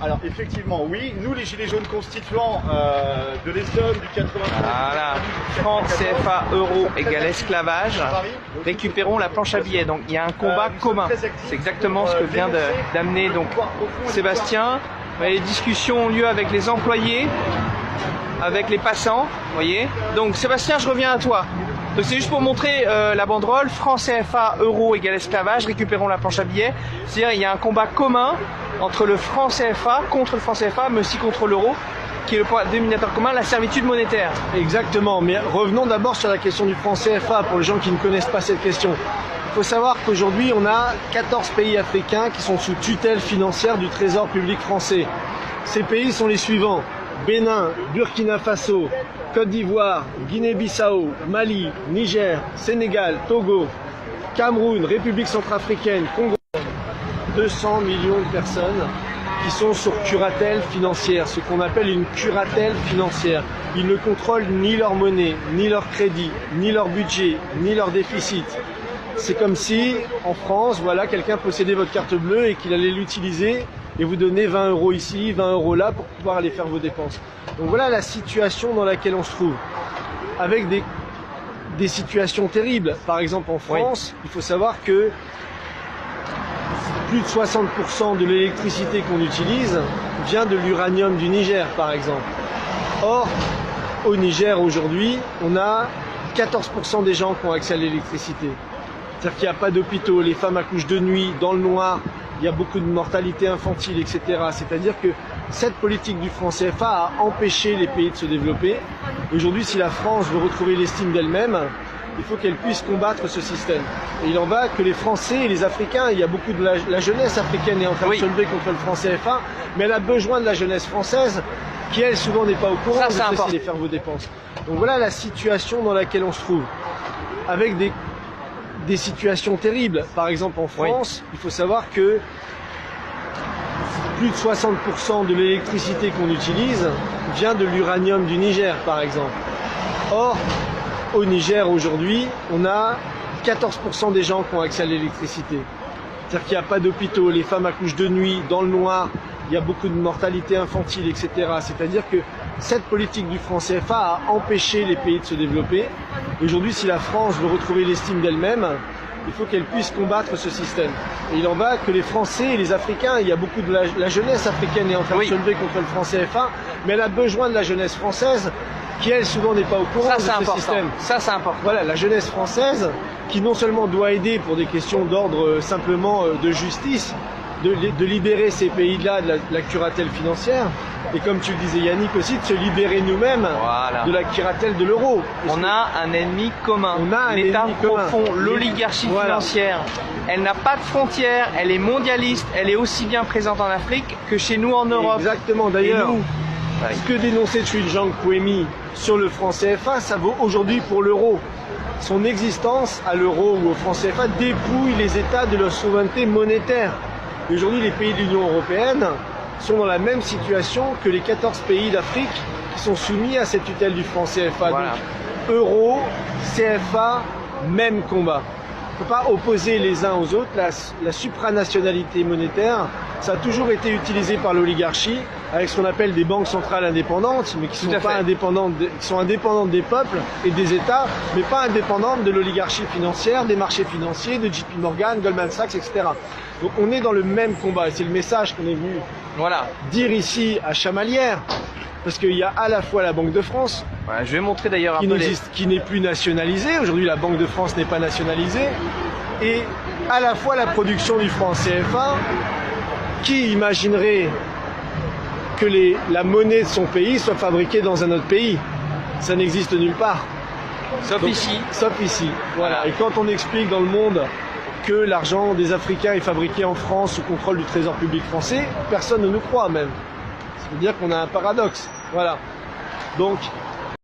Alors effectivement, oui, nous les Gilets jaunes constituants de l'Essonne, du 80. Voilà, franc CFA euro égale esclavage, récupérons la planche à billets. Donc il y a un combat commun. C'est exactement ce que vient d'amener donc Sébastien. Les discussions ont lieu avec les employés, avec les passants, vous voyez. Donc Sébastien, je reviens à toi. Donc c'est juste pour montrer la banderole, franc CFA euro égale esclavage, récupérons la planche à billets. C'est-à-dire il y a un combat commun entre le franc CFA contre le franc CFA, mais aussi contre l'euro, qui est le point dénominateur commun, la servitude monétaire. Exactement, mais revenons d'abord sur la question du franc CFA, pour les gens qui ne connaissent pas cette question. Il faut savoir qu'aujourd'hui, on a 14 pays africains qui sont sous tutelle financière du Trésor public français. Ces pays sont les suivants: Bénin, Burkina Faso, Côte d'Ivoire, Guinée-Bissau, Mali, Niger, Sénégal, Togo, Cameroun, République centrafricaine, Congo. 200 millions de personnes qui sont sur curatelle financière, ce qu'on appelle une curatelle financière. Ils ne contrôlent ni leur monnaie, ni leur crédit, ni leur budget, ni leur déficit. C'est comme si, en France, voilà, quelqu'un possédait votre carte bleue et qu'il allait l'utiliser et vous donner 20 € ici, 20 € là pour pouvoir aller faire vos dépenses. Donc voilà la situation dans laquelle on se trouve. Avec des situations terribles. Par exemple en France, il faut savoir que plus de 60% de l'électricité qu'on utilise vient de l'uranium du Niger, par exemple. Or, au Niger aujourd'hui, on a 14% des gens qui ont accès à l'électricité. C'est-à-dire qu'il n'y a pas d'hôpitaux, les femmes accouchent de nuit, dans le noir, il y a beaucoup de mortalité infantile, etc. C'est-à-dire que cette politique du franc CFA a empêché les pays de se développer. Aujourd'hui, si la France veut retrouver l'estime d'elle-même, il faut qu'elle puisse combattre ce système. Et il en va que les Français et les Africains, il y a beaucoup de la jeunesse africaine est en train de se lever contre le franc CFA, mais elle a besoin de la jeunesse française qui, elle, souvent n'est pas au courant de ceci de faire vos dépenses. Donc voilà la situation dans laquelle on se trouve. Avec des situations terribles. Par exemple en France, il faut savoir que plus de 60% de l'électricité qu'on utilise vient de l'uranium du Niger, par exemple. Or, au Niger aujourd'hui, on a 14% des gens qui ont accès à l'électricité. C'est-à-dire qu'il n'y a pas d'hôpitaux, les femmes accouchent de nuit, dans le noir, il y a beaucoup de mortalité infantile, etc. C'est-à-dire que cette politique du franc CFA a empêché les pays de se développer. Aujourd'hui, si la France veut retrouver l'estime d'elle-même, il faut qu'elle puisse combattre ce système. Et il en va que les Français et les Africains, il y a beaucoup de la jeunesse africaine est en train de se lever contre le franc CFA, mais elle a besoin de la jeunesse française qui, elle, souvent n'est pas au courant de ce système. Ça, c'est important. Voilà, la jeunesse française qui non seulement doit aider pour des questions d'ordre simplement de justice, de libérer ces pays-là de la curatelle financière, et comme tu le disais Yannick aussi, de se libérer nous-mêmes de la curatelle de l'euro. On a un ennemi commun, l'État profond, l'oligarchie financière. Elle n'a pas de frontières, elle est mondialiste, elle est aussi bien présente en Afrique que chez nous en Europe. Exactement, d'ailleurs, ce que dénonçait Tshilhang Pouemi sur le franc CFA, ça vaut aujourd'hui pour l'euro. Son existence à l'euro ou au franc CFA dépouille les États de leur souveraineté monétaire. Et aujourd'hui, les pays de l'Union européenne sont dans la même situation que les 14 pays d'Afrique qui sont soumis à cette tutelle du franc CFA. Donc, euro, CFA, même combat. On ne peut pas opposer les uns aux autres. La supranationalité monétaire, ça a toujours été utilisé par l'oligarchie avec ce qu'on appelle des banques centrales indépendantes, mais qui sont pas indépendantes, qui sont indépendantes des peuples et des États, mais pas indépendantes de l'oligarchie financière, des marchés financiers, de JP Morgan, Goldman Sachs, etc. Donc on est dans le même combat et c'est le message qu'on est venu dire ici à Chamalières, parce qu'il y a à la fois la Banque de France, je vais montrer d'ailleurs qui n'est plus nationalisée. Aujourd'hui, la Banque de France n'est pas nationalisée, et à la fois la production du franc CFA. Qui imaginerait que la monnaie de son pays soit fabriquée dans un autre pays? Ça n'existe nulle part. Sauf ici. Sauf ici. Voilà. Et quand on explique dans le monde que l'argent des Africains est fabriqué en France sous contrôle du Trésor public français, personne ne nous croit même. Ça veut dire qu'on a un paradoxe. Voilà. Donc,